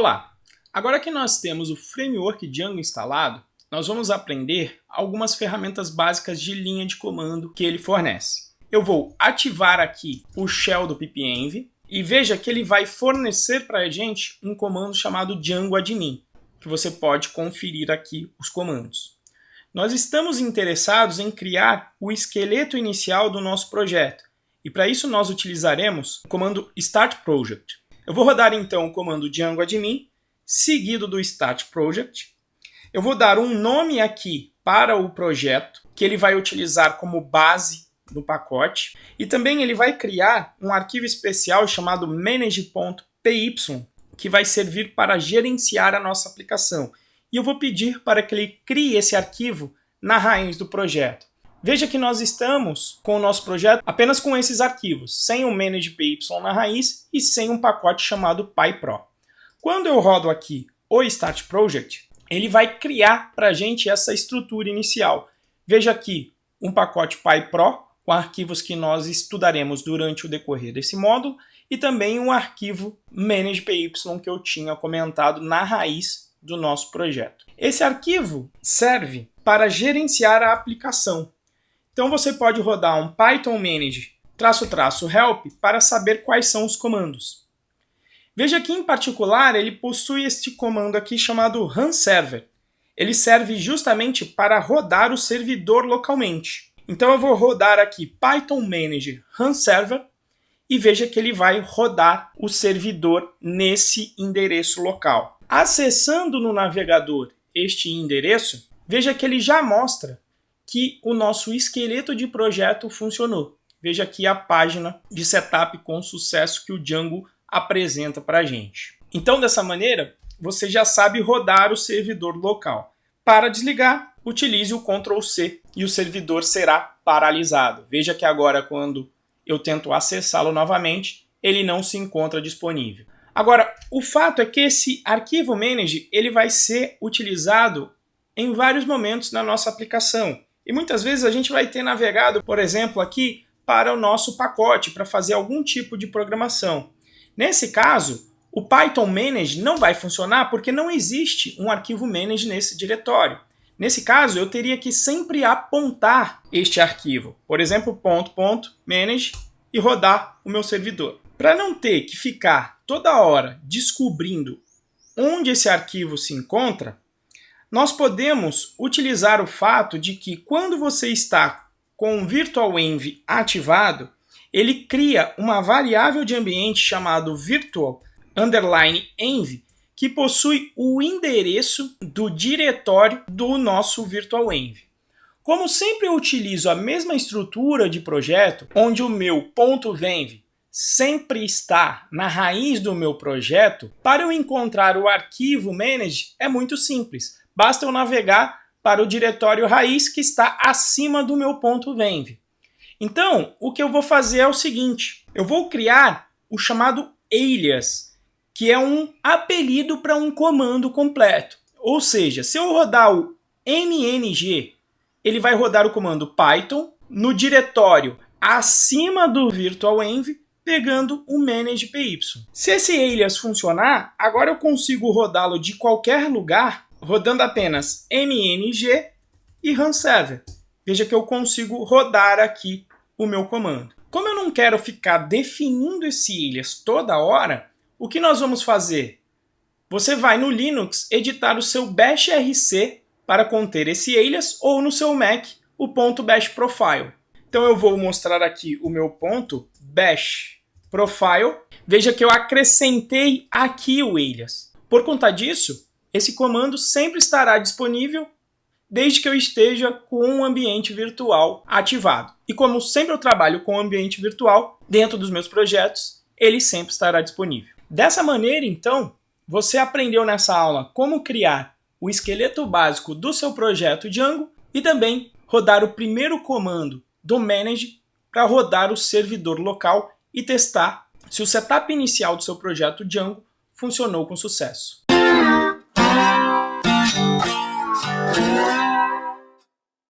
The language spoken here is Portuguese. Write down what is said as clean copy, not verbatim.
Olá! Agora que nós temos o framework Django instalado, nós vamos aprender algumas ferramentas básicas de linha de comando que ele fornece. Eu vou ativar aqui o shell do pipenv e veja que ele vai fornecer para a gente um comando chamado Django admin, que você pode conferir aqui os comandos. Nós estamos interessados em criar o esqueleto inicial do nosso projeto e para isso nós utilizaremos o comando start project. Eu vou rodar então o comando Django admin, seguido do start project. Eu vou dar um nome aqui para o projeto, que ele vai utilizar como base do pacote. E também ele vai criar um arquivo especial chamado manage.py, que vai servir para gerenciar a nossa aplicação. E eu vou pedir para que ele crie esse arquivo na raiz do projeto. Veja que nós estamos com o nosso projeto apenas com esses arquivos, sem o manage.py na raiz e sem um pacote chamado PyPro. Quando eu rodo aqui o Start Project, ele vai criar para a gente essa estrutura inicial. Veja aqui um pacote PyPro com arquivos que nós estudaremos durante o decorrer desse módulo e também um arquivo manage.py que eu tinha comentado na raiz do nosso projeto. Esse arquivo serve para gerenciar a aplicação. Então você pode rodar um Python manage --help para saber quais são os comandos. Veja que em particular ele possui este comando aqui chamado run server. Ele serve justamente para rodar o servidor localmente. Então eu vou rodar aqui Python manage run server e veja que ele vai rodar o servidor nesse endereço local. Acessando no navegador este endereço, veja que ele já mostra que o nosso esqueleto de projeto funcionou. Veja aqui a página de setup com sucesso que o Django apresenta para a gente. Então, dessa maneira, você já sabe rodar o servidor local. Para desligar, utilize o Ctrl+C e o servidor será paralisado. Veja que agora, quando eu tento acessá-lo novamente, ele não se encontra disponível. Agora, o fato é que esse arquivo manage ele vai ser utilizado em vários momentos na nossa aplicação. E muitas vezes a gente vai ter navegado, por exemplo, aqui para o nosso pacote, para fazer algum tipo de programação. Nesse caso, o Python manage não vai funcionar porque não existe um arquivo manage nesse diretório. Nesse caso, eu teria que sempre apontar este arquivo, por exemplo, .manage e rodar o meu servidor. Para não ter que ficar toda hora descobrindo onde esse arquivo se encontra, nós podemos utilizar o fato de que quando você está com o virtualenv ativado, ele cria uma variável de ambiente chamado virtual_env que possui o endereço do diretório do nosso virtualenv. Como sempre eu utilizo a mesma estrutura de projeto, onde o meu .venv sempre está na raiz do meu projeto, para eu encontrar o arquivo manage é muito simples. Basta eu navegar para o diretório raiz que está acima do meu .venv. Então, o que eu vou fazer é o seguinte, eu vou criar o chamado alias, que é um apelido para um comando completo. Ou seja, se eu rodar o mng, ele vai rodar o comando Python no diretório acima do virtualenv, pegando o manage.py. Se esse alias funcionar, agora eu consigo rodá-lo de qualquer lugar, rodando apenas mng e run server. Veja que eu consigo rodar aqui o meu comando. Como eu não quero ficar definindo esse alias toda hora, o que nós vamos fazer? Você vai no Linux editar o seu bash rc para conter esse alias ou no seu Mac o .bash profile. Então eu vou mostrar aqui o meu .bash profile. Veja que eu acrescentei aqui o alias. Por conta disso, esse comando sempre estará disponível desde que eu esteja com um ambiente virtual ativado. E como sempre eu trabalho com um ambiente virtual, dentro dos meus projetos, ele sempre estará disponível. Dessa maneira, então, você aprendeu nessa aula como criar o esqueleto básico do seu projeto Django e também rodar o primeiro comando do manage para rodar o servidor local e testar se o setup inicial do seu projeto Django funcionou com sucesso.